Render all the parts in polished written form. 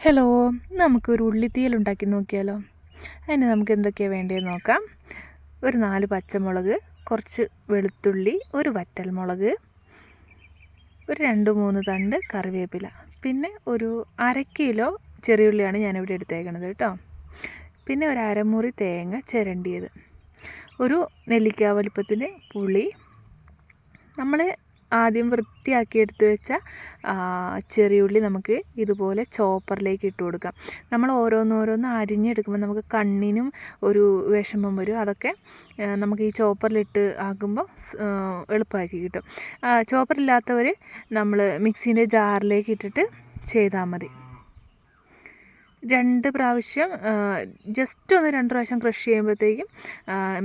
Hello, നമുക്കൊരു ഉള്ളിത്തീയൽ ഉണ്ടാക്കി നോക്കിയാലോ? അതിന് നമുക്ക് എന്തൊക്കെയാണ് വേണ്ടതെന്ന് നോക്കാം. ഒരു 4 പച്ചമുളക്, കുറച്ച് വെളുത്തുള്ളി, ഒരു വറ്റൽമുളക്, ഒരു 2-3 തണ്ട് കറിവേപ്പില, പിന്നെ ഒരു 1/2 കിലോ ചെറിയുള്ളിയാണ് ഞാനിവിടെ എടുത്തേക്കണത് കേട്ടോ. പിന്നെ ഒരു അരമുറി തേങ്ങ ചിരണ്ടിയത്, ഒരു നെല്ലിക്ക വലിപ്പത്തിന് പുളി, നമ്മൾ ആദ്യം വൃത്തിയാക്കി എടുത്ത് വെച്ച ചെറിയുള്ളി നമുക്ക് ഇതുപോലെ ചോപ്പറിലേക്ക് ഇട്ട് കൊടുക്കാം. നമ്മൾ ഓരോന്നോരോന്ന് അരിഞ്ഞെടുക്കുമ്പോൾ നമുക്ക് കണ്ണിനും ഒരു വിഷമം വരും. അതൊക്കെ നമുക്ക് ഈ ചോപ്പറിലിട്ട് ആക്കുമ്പോൾ എളുപ്പമാക്കി കിട്ടും. ചോപ്പറില്ലാത്തവർ നമ്മൾ മിക്സീൻ്റെ ജാറിലേക്ക് ഇട്ടിട്ട് ചെയ്താൽ മതി. 2 പ്രാവശ്യം ജസ്റ്റ് ഒന്ന് 2 പ്രാവശ്യം ക്രഷ് ചെയ്യുമ്പോഴത്തേക്കും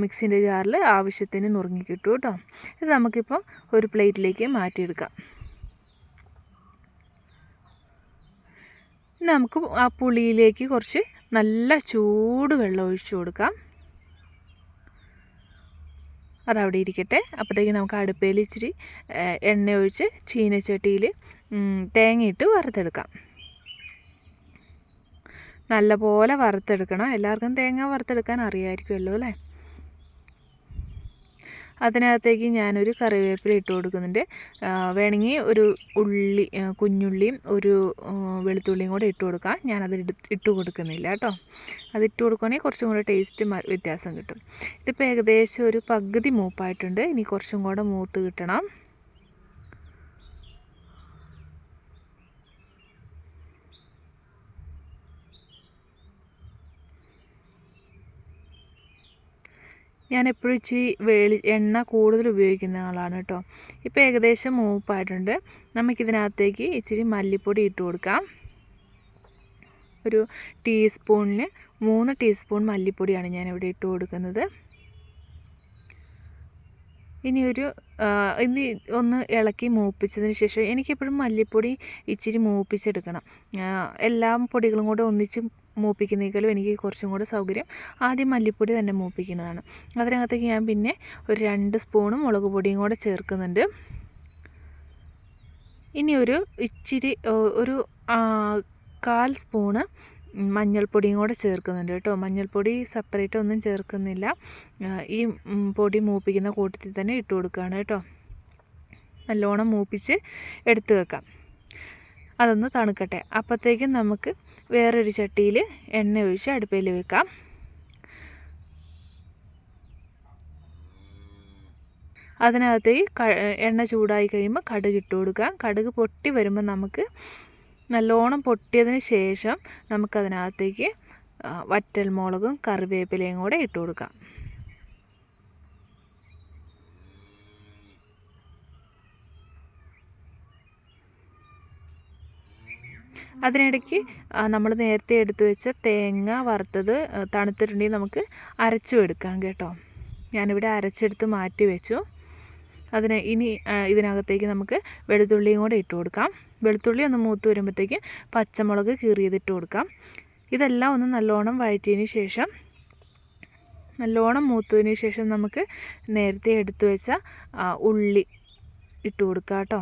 മിക്സിൻ്റെ ജാറിൽ ആവശ്യത്തിന് നുറുങ്ങി കിട്ടും കേട്ടോ. ഇത് നമുക്കിപ്പോൾ ഒരു പ്ലേറ്റിലേക്ക് മാറ്റിയെടുക്കാം. നമുക്ക് ആ പുളിയിലേക്ക് കുറച്ച് നല്ല ചൂട് വെള്ളം ഒഴിച്ചു കൊടുക്കാം. അതവിടെ ഇരിക്കട്ടെ. അപ്പോഴത്തേക്കും നമുക്ക് അടുപ്പയിൽ ഇച്ചിരി എണ്ണ ഒഴിച്ച് ചീനച്ചട്ടിയിൽ തേങ്ങയിട്ട് വറുത്തെടുക്കാം. നല്ലപോലെ വറുത്തെടുക്കണം. എല്ലാവർക്കും തേങ്ങ വറുത്തെടുക്കാൻ അറിയാമായിരിക്കുമല്ലോ അല്ലേ? അതിനകത്തേക്ക് ഞാനൊരു കറിവേപ്പില ഇട്ട് കൊടുക്കുന്നുണ്ട്. വേണമെങ്കിൽ ഒരു കുഞ്ഞുള്ളിയും ഒരു വെളുത്തുള്ളിയും കൂടെ ഇട്ട് കൊടുക്കാം. ഞാനത് ഇട്ട് കൊടുക്കുന്നില്ല കേട്ടോ. അതിട്ട് കൊടുക്കുകയാണെങ്കിൽ കുറച്ചും കൂടെ ടേസ്റ്റ് വ്യത്യാസം കിട്ടും. ഇതിപ്പോൾ ഏകദേശം ഒരു പകുതി മൂപ്പായിട്ടുണ്ട്. ഇനി കുറച്ചും കൂടെ മൂത്ത് കിട്ടണം. ഞാൻ എപ്പോഴും ഇച്ചിരി എണ്ണ കൂടുതൽ ഉപയോഗിക്കുന്ന ആളാണ് കേട്ടോ. ഇപ്പോൾ ഏകദേശം മൂപ്പായിട്ടുണ്ട്. നമുക്കിതിനകത്തേക്ക് ഇച്ചിരി മല്ലിപ്പൊടി ഇട്ട് കൊടുക്കാം. ഒരു ടീസ്പൂണിന് 3 ടീസ്പൂൺ മല്ലിപ്പൊടിയാണ് ഞാനിവിടെ ഇട്ട് കൊടുക്കുന്നത്. ഇനി ഒന്ന് ഇളക്കി മൂപ്പിച്ചതിന് ശേഷം, എനിക്കെപ്പോഴും മല്ലിപ്പൊടി ഇച്ചിരി മൂപ്പിച്ചെടുക്കണം. എല്ലാ പൊടികളും കൂടെ ഒന്നിച്ച് മൂപ്പിക്കുന്നേക്കാളും എനിക്ക് കുറച്ചും കൂടെ സൗകര്യം ആദ്യം മല്ലിപ്പൊടി തന്നെ മൂപ്പിക്കുന്നതാണ്. അതിനകത്തേക്ക് ഞാൻ പിന്നെ ഒരു 2 സ്പൂണ് മുളക് പൊടിയും കൂടെ ചേർക്കുന്നുണ്ട്. ഇനി ഒരു 1/4 സ്പൂണ് മഞ്ഞൾപ്പൊടിയും കൂടെ ചേർക്കുന്നുണ്ട് കേട്ടോ. മഞ്ഞൾപ്പൊടി സെപ്പറേറ്റ് ഒന്നും ചേർക്കുന്നില്ല. ഈ പൊടി മൂപ്പിക്കുന്ന കൂട്ടത്തിൽ തന്നെ ഇട്ട് കൊടുക്കുകയാണ് കേട്ടോ. നല്ലോണം മൂപ്പിച്ച് എടുത്ത് വെക്കാം. അതൊന്ന് തണുക്കട്ടെ. അപ്പോഴത്തേക്കും നമുക്ക് വേറൊരു ചട്ടിയിൽ എണ്ണ ഒഴിച്ച് അടുപ്പയിൽ വെക്കാം. അതിനകത്തേക്ക് എണ്ണ ചൂടായി കഴിയുമ്പോൾ കടുക് ഇട്ട് കൊടുക്കാം. കടുക് പൊട്ടി വരുമ്പോൾ നമുക്ക് നല്ലോണം പൊട്ടിയതിന് ശേഷം നമുക്കതിനകത്തേക്ക് വറ്റൽമുളകും കറിവേപ്പിലയും കൂടെ ഇട്ട് കൊടുക്കാം. അതിനിടയ്ക്ക് നമ്മൾ നേരത്തെ എടുത്തു വെച്ച തേങ്ങ വറുത്തത് തണുത്തിട്ടുണ്ടെങ്കിൽ നമുക്ക് അരച്ചും എടുക്കാം കേട്ടോ. ഞാനിവിടെ അരച്ചെടുത്ത് മാറ്റി വെച്ചു. ഇനി ഇതിനകത്തേക്ക് നമുക്ക് വെളുത്തുള്ളിയും കൂടെ ഇട്ട് കൊടുക്കാം. വെളുത്തുള്ളി ഒന്ന് മൂത്ത് വരുമ്പോഴത്തേക്ക് പച്ചമുളക് കീറിയതിട്ട് കൊടുക്കാം. ഇതെല്ലാം ഒന്ന് നല്ലോണം വഴറ്റിയതിന് ശേഷം, നല്ലോണം മൂത്തതിന് ശേഷം നമുക്ക് നേരത്തെ എടുത്തു വെച്ച ഉള്ളി ഇട്ട് കൊടുക്കാം കേട്ടോ.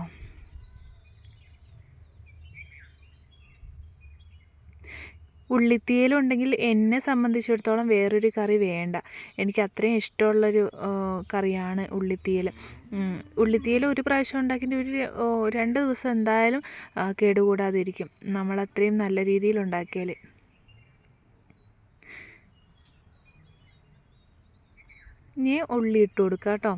ഉള്ളിത്തീയലുണ്ടെങ്കിൽ എന്നെ സംബന്ധിച്ചിടത്തോളം വേറൊരു കറി വേണ്ട. എനിക്ക് അത്രയും ഇഷ്ടമുള്ളൊരു കറിയാണ് ഉള്ളിത്തീയൽ. ഉള്ളിത്തീയൽ ഒരു പ്രാവശ്യം ഉണ്ടാക്കിയിട്ട് ഒരു 2 ദിവസം എന്തായാലും കേടുകൂടാതിരിക്കും, നമ്മളത്രയും നല്ല രീതിയിൽ ഉണ്ടാക്കിയാൽ. ഇനി ഉള്ളി ഇട്ട് കൊടുക്കാം കേട്ടോ.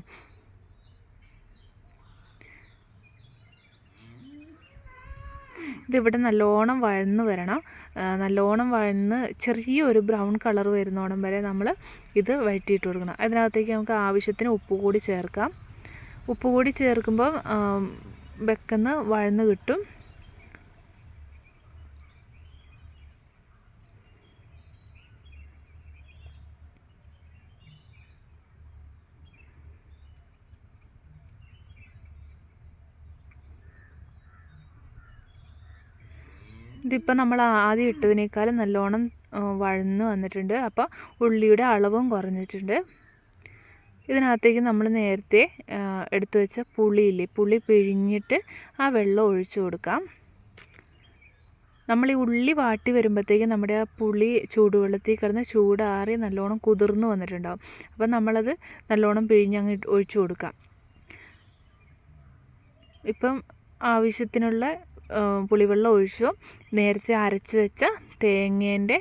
ഇതിവിടെ നല്ലോണം വഴന്ന് വരണം. നല്ലോണം വഴന്ന് ചെറിയൊരു ബ്രൗൺ കളർ വരുന്നോണം വരെ നമ്മൾ ഇത് വഴറ്റിയിട്ട് കൊടുക്കണം. അതിനകത്തേക്ക് നമുക്ക് ആവശ്യത്തിന് ഉപ്പ് കൂടി ചേർക്കാം. ഉപ്പ് കൂടി ചേർക്കുമ്പോൾ വെക്കുന്ന വഴന്ന് കിട്ടും. ഇതിപ്പോൾ നമ്മൾ ആദ്യം ഇട്ടതിനേക്കാളും നല്ലോണം വഴന്ന് വന്നിട്ടുണ്ട്. അപ്പോൾ ഉള്ളിയുടെ അളവും കുറഞ്ഞിട്ടുണ്ട്. ഇതിനകത്തേക്ക് നമ്മൾ നേരത്തെ എടുത്തു വെച്ച പുളി പിഴിഞ്ഞിട്ട് ആ വെള്ളം ഒഴിച്ചു കൊടുക്കാം. നമ്മൾ ഈ ഉള്ളി വാട്ടി വരുമ്പോഴത്തേക്കും നമ്മുടെ ആ പുളി ചൂടുവെള്ളത്തിൽ കിടന്ന് ചൂടാറി നല്ലോണം കുതിർന്ന് വന്നിട്ടുണ്ടാകും. അപ്പം നമ്മളത് നല്ലോണം പിഴിഞ്ഞങ്ങ് ഒഴിച്ചു കൊടുക്കാം. ഇപ്പം ആവശ്യത്തിനുള്ള പുളിവെള്ളം ഒഴിച്ചു. നേരത്തെ അരച്ച് വെച്ച തേങ്ങേൻ്റെ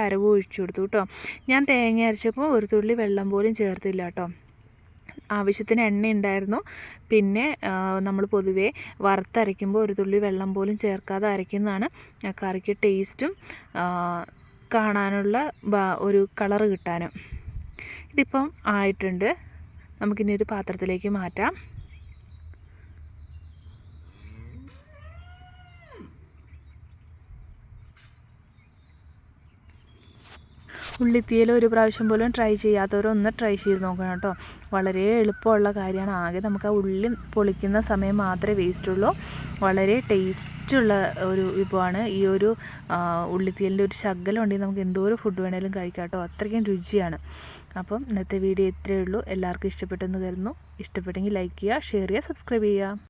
അരവ് ഒഴിച്ചു കൊടുത്തു കേട്ടോ. ഞാൻ തേങ്ങ അരച്ചപ്പോൾ ഒരു തുള്ളി വെള്ളം പോലും ചേർത്തില്ല കേട്ടോ. ആവശ്യത്തിന് എണ്ണ ഉണ്ടായിരുന്നു. പിന്നെ നമ്മൾ പൊതുവേ വറുത്തരയ്ക്കുമ്പോൾ ഒരു തുള്ളി വെള്ളം പോലും ചേർക്കാതെ അരയ്ക്കുന്നതാണ് കറിക്ക് ടേസ്റ്റും കാണാനുള്ള ഒരു കളറ് കിട്ടാനും. ഇതിപ്പം ആയിട്ടുണ്ട്. നമുക്കിനി ഒരു പാത്രത്തിലേക്ക് മാറ്റാം. ഉള്ളിത്തീയൽ ഒരു പ്രാവശ്യം പോലും ട്രൈ ചെയ്യാത്തവരൊന്ന് ട്രൈ ചെയ്ത് നോക്കണം കേട്ടോ. വളരെ എളുപ്പമുള്ള കാര്യമാണ്. ആകെ നമുക്ക് ആ ഉള്ളി പൊളിക്കുന്ന സമയം മാത്രമേ വേസ്റ്റുള്ളൂ. വളരെ ടേസ്റ്റുള്ള ഒരു വിഭവമാണ്. ഈ ഒരു ഉള്ളിത്തീയലിൻ്റെ ഒരു ശകലം ഉണ്ടെങ്കിൽ നമുക്ക് എന്തോരം ഫുഡ് വേണേലും കഴിക്കാം കേട്ടോ. അത്രയ്ക്കും രുചിയാണ്. അപ്പം ഇന്നത്തെ വീഡിയോ ഇത്രയേ ഉള്ളൂ. എല്ലാവർക്കും ഇഷ്ടപ്പെട്ടെന്ന് കരുതുന്നു. ഇഷ്ടപ്പെട്ടെങ്കിൽ ലൈക്ക് ചെയ്യുക, ഷെയർ ചെയ്യുക, സബ്സ്ക്രൈബ് ചെയ്യുക.